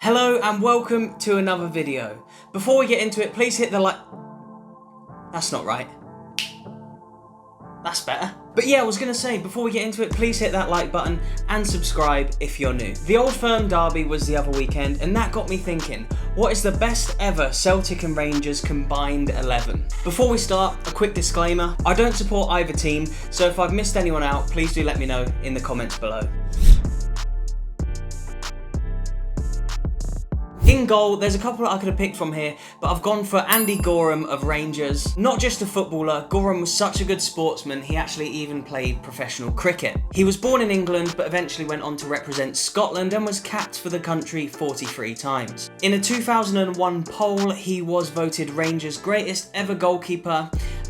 Hello and welcome to another video. Before we get into it, please hit the like... That's not right. That's better. But yeah, I was going to say, before we get into it, please hit that like button and subscribe if you're new. The Old Firm derby was the other weekend, and that got me thinking, what is the best ever Celtic and Rangers combined 11? Before we start, a quick disclaimer. I don't support either team, so if I've missed anyone out, please do let me know in the comments below. In goal, there's a couple that I could have picked from here, but I've gone for Andy Goram of Rangers. Not just a footballer, Gorham was such a good sportsman, he actually even played professional cricket. He was born in England, but eventually went on to represent Scotland and was capped for the country 43 times. In a 2001 poll, he was voted Rangers' greatest ever goalkeeper,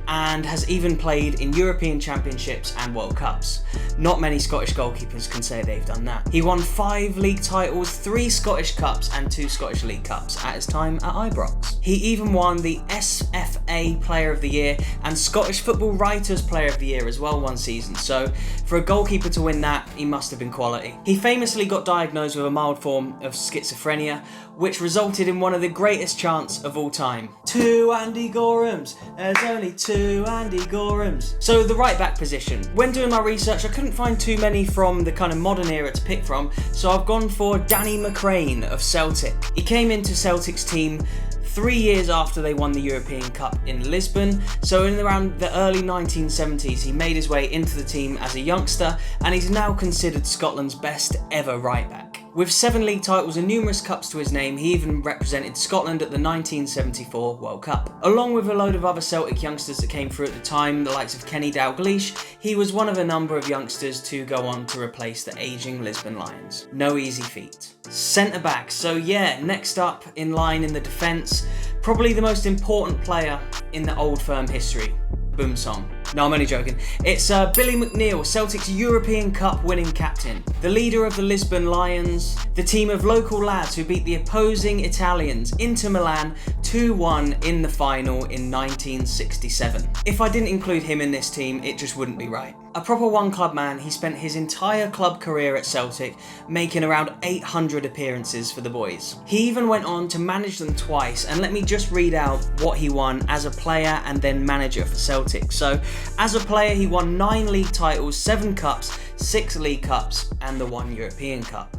and has even played in European Championships and World Cups. Not many Scottish goalkeepers can say they've done that. He won 5 league titles, 3 Scottish Cups and 2 Scottish League Cups at his time at Ibrox. He even won the SFA Player of the Year and Scottish Football Writers Player of the Year as well one season, so for a goalkeeper to win that, he must have been quality. He famously got diagnosed with a mild form of schizophrenia, which resulted in one of the greatest chants of all time. 2 Andy Gorams, there's only 2 Andy Gorams. So the right back position. When doing my research, I couldn't find too many from the kind of modern era to pick from, so I've gone for Danny McGrain of Celtic. He came into Celtic's team 3 years after they won the European Cup in Lisbon, so in around the early 1970s he made his way into the team as a youngster, and he's now considered Scotland's best ever right back. With 7 league titles and numerous cups to his name, he even represented Scotland at the 1974 World Cup. Along with a load of other Celtic youngsters that came through at the time, the likes of Kenny Dalglish, he was one of a number of youngsters to go on to replace the ageing Lisbon Lions. No easy feat. Centre back, so yeah, next up in line in the defence, probably the most important player in the Old Firm history. Boom song. No, I'm only joking. It's Billy McNeill, Celtic's European Cup winning captain. The leader of the Lisbon Lions, the team of local lads who beat the opposing Italians, Inter Milan, 2-1 in the final in 1967. If I didn't include him in this team, it just wouldn't be right. A proper one-club man, he spent his entire club career at Celtic, making around 800 appearances for the boys. He even went on to manage them twice, and let me just read out what he won as a player and then manager for Celtic. So, as a player, he won 9 league titles, 7 cups, 6 league cups, and the 1 European Cup.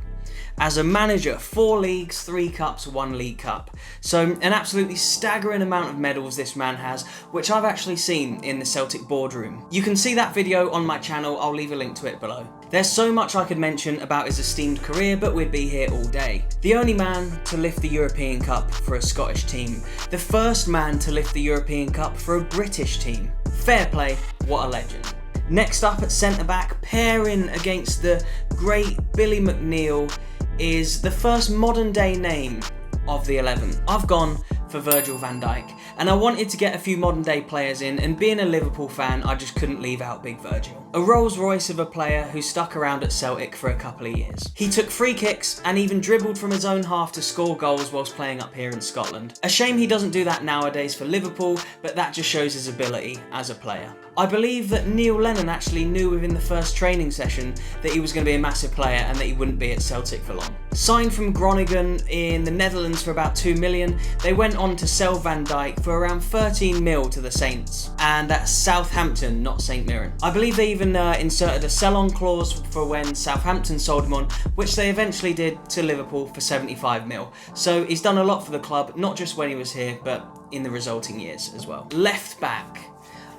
As a manager, 4 leagues, 3 cups, 1 league cup. So an absolutely staggering amount of medals this man has, which I've actually seen in the Celtic boardroom. You can see that video on my channel, I'll leave a link to it below. There's so much I could mention about his esteemed career, but we'd be here all day. The only man to lift the European Cup for a Scottish team. The first man to lift the European Cup for a British team. Fair play, what a legend. Next up at centre back, pairing against the great Billy McNeill, is the first modern day name of the 11. I've gone for Virgil van Dijk, and I wanted to get a few modern day players in, and being a Liverpool fan, I just couldn't leave out Big Virgil. A Rolls Royce of a player who stuck around at Celtic for a couple of years. He took free kicks and even dribbled from his own half to score goals whilst playing up here in Scotland. A shame he doesn't do that nowadays for Liverpool, but that just shows his ability as a player. I believe that Neil Lennon actually knew within the first training session that he was going to be a massive player and that he wouldn't be at Celtic for long. Signed from Groningen in the Netherlands for about 2 million, they went on to sell Van Dijk for around 13 mil to the Saints, and that's Southampton, not St Mirren. I believe they even inserted a sell-on clause for when Southampton sold him on, which they eventually did to Liverpool for 75 mil. So he's done a lot for the club, not just when he was here, but in the resulting years as well. Left back.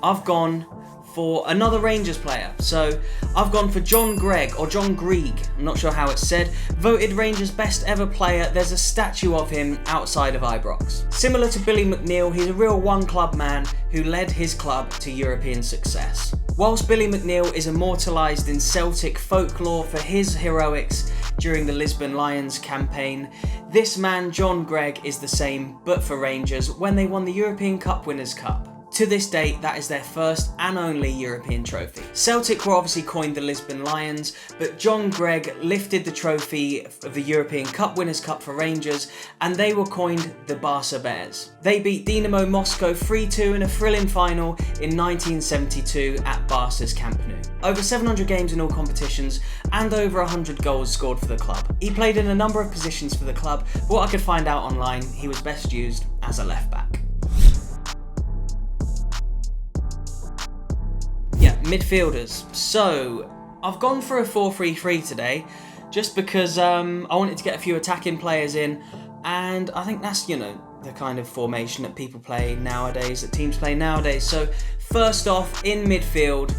I've gone for another Rangers player. So I've gone for John Grieg, I'm not sure how it's said, voted Rangers' best ever player. There's a statue of him outside of Ibrox. Similar to Billy McNeill, he's a real one-club man who led his club to European success. Whilst Billy McNeill is immortalised in Celtic folklore for his heroics during the Lisbon Lions campaign, this man John Grieg is the same, but for Rangers, when they won the European Cup Winners' Cup. To this date, that is their first and only European trophy. Celtic were obviously coined the Lisbon Lions, but John Grieg lifted the trophy of the European Cup Winners' Cup for Rangers, and they were coined the Barca Bears. They beat Dinamo Moscow 3-2 in a thrilling final in 1972 at Barca's Camp Nou. Over 700 games in all competitions, and over 100 goals scored for the club. He played in a number of positions for the club, but what I could find out online, he was best used as a left back. Yeah, midfielders. So, I've gone for a 4-3-3 today, just because I wanted to get a few attacking players in, and I think that's, you know, the kind of formation that people play nowadays, that teams play nowadays. So, first off, in midfield,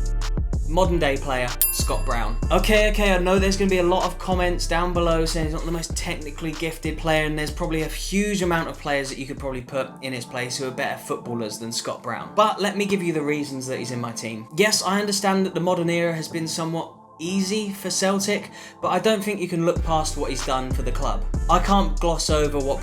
modern day player, Scott Brown. Okay, I know there's going to be a lot of comments down below saying he's not the most technically gifted player, and there's probably a huge amount of players that you could probably put in his place who are better footballers than Scott Brown. But let me give you the reasons that he's in my team. Yes, I understand that the modern era has been somewhat easy for Celtic, but I don't think you can look past what he's done for the club. I can't gloss over what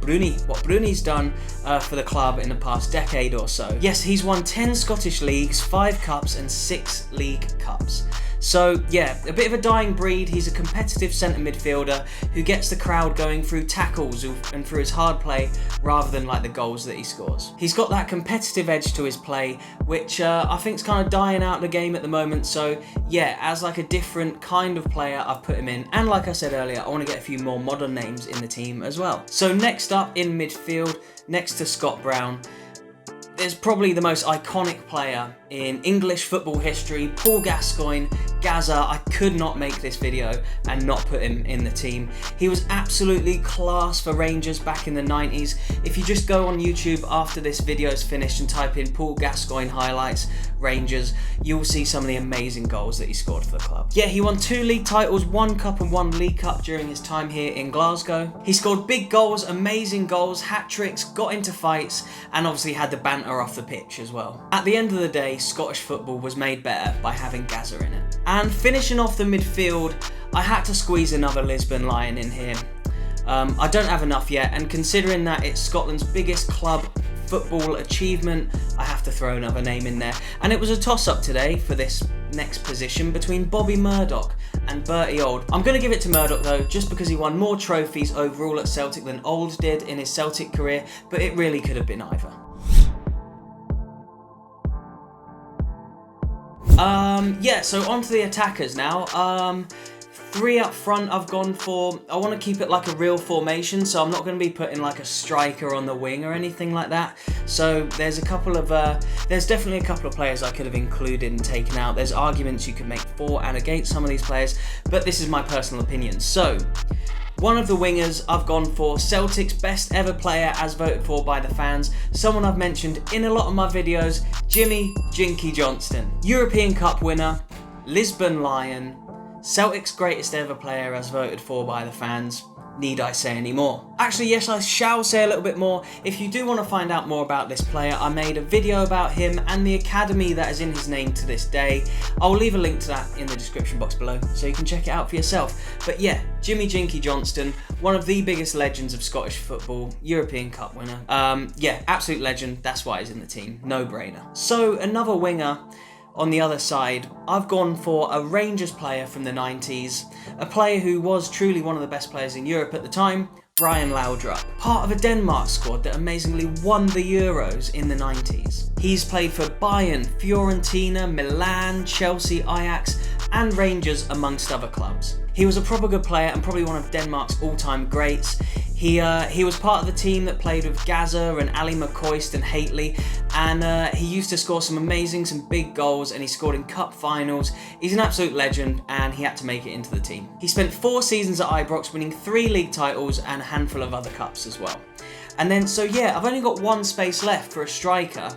Bruni's done for the club in the past decade or so. Yes, he's won 10 Scottish leagues, 5 cups and 6 league cups. So yeah, a bit of a dying breed. He's a competitive centre midfielder who gets the crowd going through tackles and through his hard play rather than like the goals that he scores. He's got that competitive edge to his play, which I think is kind of dying out of the game at the moment. So yeah, as like a different kind of player, I've put him in. And like I said earlier, I want to get a few more modern names in the team as well. So next up in midfield, next to Scott Brown, there's probably the most iconic player in English football history, Paul Gascoigne, Gazza. I could not make this video and not put him in the team. He was absolutely class for Rangers back in the 90s. If you just go on YouTube after this video is finished and type in Paul Gascoigne highlights Rangers, you'll see some of the amazing goals that he scored for the club. Yeah, he won 2 league titles, 1 cup and 1 league cup during his time here in Glasgow. He scored big goals, amazing goals, hat-tricks, got into fights, and obviously had the banter off the pitch as well. At the end of the day, Scottish football was made better by having Gazza in it. And finishing off the midfield, I had to squeeze another Lisbon Lion in here. I don't have enough yet, and considering that it's Scotland's biggest club football achievement, I have to throw another name in there. And it was a toss-up today for this next position between Bobby Murdoch and Bertie Auld. I'm going to give it to Murdoch though, just because he won more trophies overall at Celtic than Auld did in his Celtic career, but it really could have been either. Yeah, so on to the attackers now. 3 up front I've gone for. I want to keep it like a real formation, so I'm not going to be putting like a striker on the wing or anything like that. So there's definitely a couple of players I could have included and taken out. There's arguments you could make for and against some of these players, but this is my personal opinion. So one of the wingers I've gone for Celtic's best ever player as voted for by the fans, someone I've mentioned in a lot of my videos, Jimmy Johnstone. European Cup winner, Lisbon Lion, Celtic's greatest ever player as voted for by the fans. Need I say any more? Actually, yes, I shall say a little bit more. If you do want to find out more about this player, I made a video about him and the academy that is in his name to this day. I'll leave a link to that in the description box below, so you can check it out for yourself. But yeah, Jimmy Johnstone, one of the biggest legends of Scottish football, European Cup winner. Yeah, absolute legend. That's why he's in the team. No brainer. So another winger. On the other side, I've gone for a Rangers player from the 90s, a player who was truly one of the best players in Europe at the time, Brian Laudrup, part of a Denmark squad that amazingly won the Euros in the 90s. He's played for Bayern, Fiorentina, Milan, Chelsea, Ajax, and Rangers amongst other clubs. He was a proper good player and probably one of Denmark's all-time greats. He was part of the team that played with Gazza and Ali McCoist and Haitley, and he used to score some big goals, and he scored in cup finals. He's an absolute legend, and he had to make it into the team. He spent 4 seasons at Ibrox, winning 3 league titles and a handful of other cups as well. And then, so yeah, I've only got 1 space left for a striker.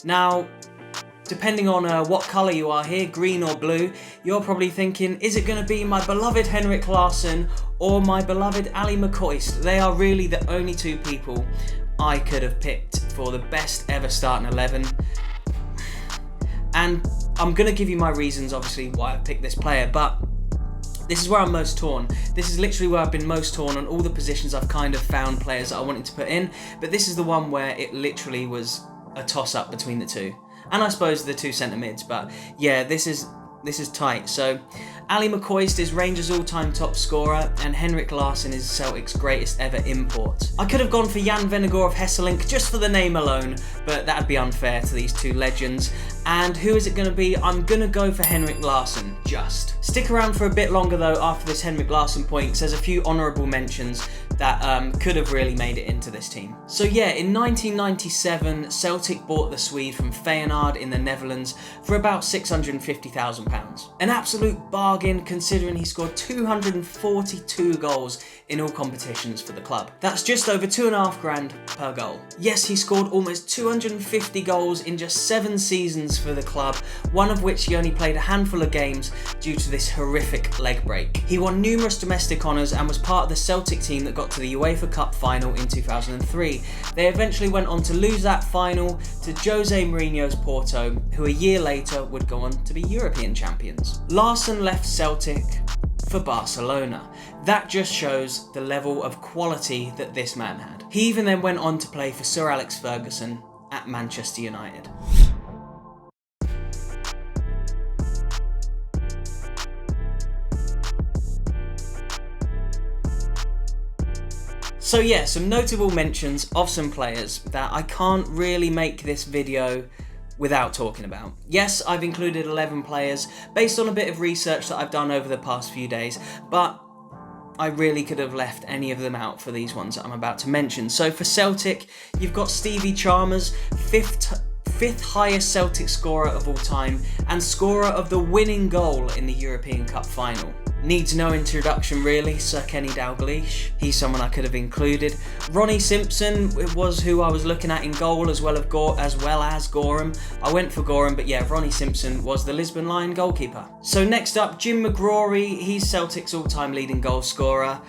Now, depending on what colour you are here, green or blue, you're probably thinking, is it going to be my beloved Henrik Larsson or my beloved Ali McCoist? They are really the only 2 people I could have picked for the best ever starting 11. And I'm going to give you my reasons, obviously, why I picked this player, but this is where I'm most torn. This is literally where I've been most torn on all the positions I've kind of found players that I wanted to put in, but this is the one where it literally was a toss-up between the two. And I suppose the two centre mids, but yeah, this is tight. So Ali McCoist is Rangers' all-time top scorer, and Henrik Larsson is Celtic's greatest ever import. I could have gone for Jan Vennegoor of Hesselink just for the name alone, but that'd be unfair to these two legends. And who is it going to be? I'm going to go for Henrik Larsson, just. Stick around for a bit longer though after this Henrik Larsson point, because there's a few honourable mentions that could have really made it into this team. So yeah, in 1997, Celtic bought the Swede from Feyenoord in the Netherlands for about £650,000. An absolute bargain considering he scored 242 goals in all competitions for the club. That's just over £2,500 per goal. Yes, he scored almost 250 goals in just 7 seasons for the club, one of which he only played a handful of games due to this horrific leg break. He won numerous domestic honours and was part of the Celtic team that got to the UEFA Cup final in 2003. They eventually went on to lose that final to Jose Mourinho's Porto, who a year later would go on to be European champions. Larsson left Celtic for Barcelona. That just shows the level of quality that this man had. He even then went on to play for Sir Alex Ferguson at Manchester United. So yeah, some notable mentions of some players that I can't really make this video without talking about. Yes, I've included 11 players based on a bit of research that I've done over the past few days, but I really could have left any of them out for these ones that I'm about to mention. So for Celtic, you've got Stevie Chalmers, fifth highest Celtic scorer of all time and scorer of the winning goal in the European Cup final. Needs no introduction really, Sir Kenny Dalglish. He's someone I could have included. Ronnie Simpson was who I was looking at in goal as well as Gorham. I went for Gorham, but yeah, Ronnie Simpson was the Lisbon Lion goalkeeper. So next up, Jim McGrory. He's Celtic's all-time leading goal scorer.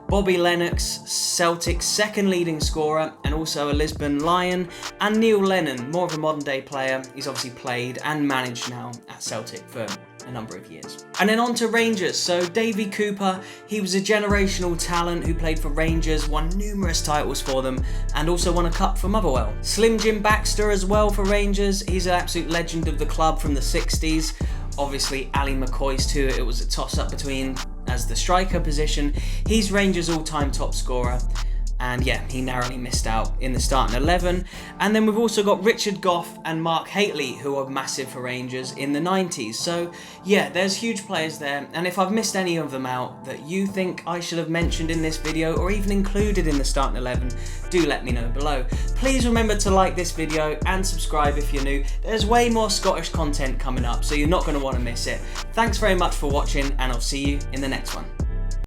Bobby Lennox, Celtic's second leading scorer and also a Lisbon Lion, and Neil Lennon, more of a modern day player. He's obviously played and managed now at Celtic for a number of years. And then on to Rangers. So Davy Cooper, he was a generational talent who played for Rangers, won numerous titles for them and also won a cup for Motherwell. Slim Jim Baxter as well for Rangers. He's an absolute legend of the club from the 60s. Obviously Ali McCoist, who it was a toss-up between as the striker position. He's Rangers' all-time top scorer. And yeah, he narrowly missed out in the starting 11. And then we've also got Richard Gough and Mark Hateley, who are massive for Rangers in the 90s. So yeah, there's huge players there. And if I've missed any of them out that you think I should have mentioned in this video or even included in the starting 11, do let me know below. Please remember to like this video and subscribe if you're new. There's way more Scottish content coming up, so you're not going to want to miss it. Thanks very much for watching, and I'll see you in the next one.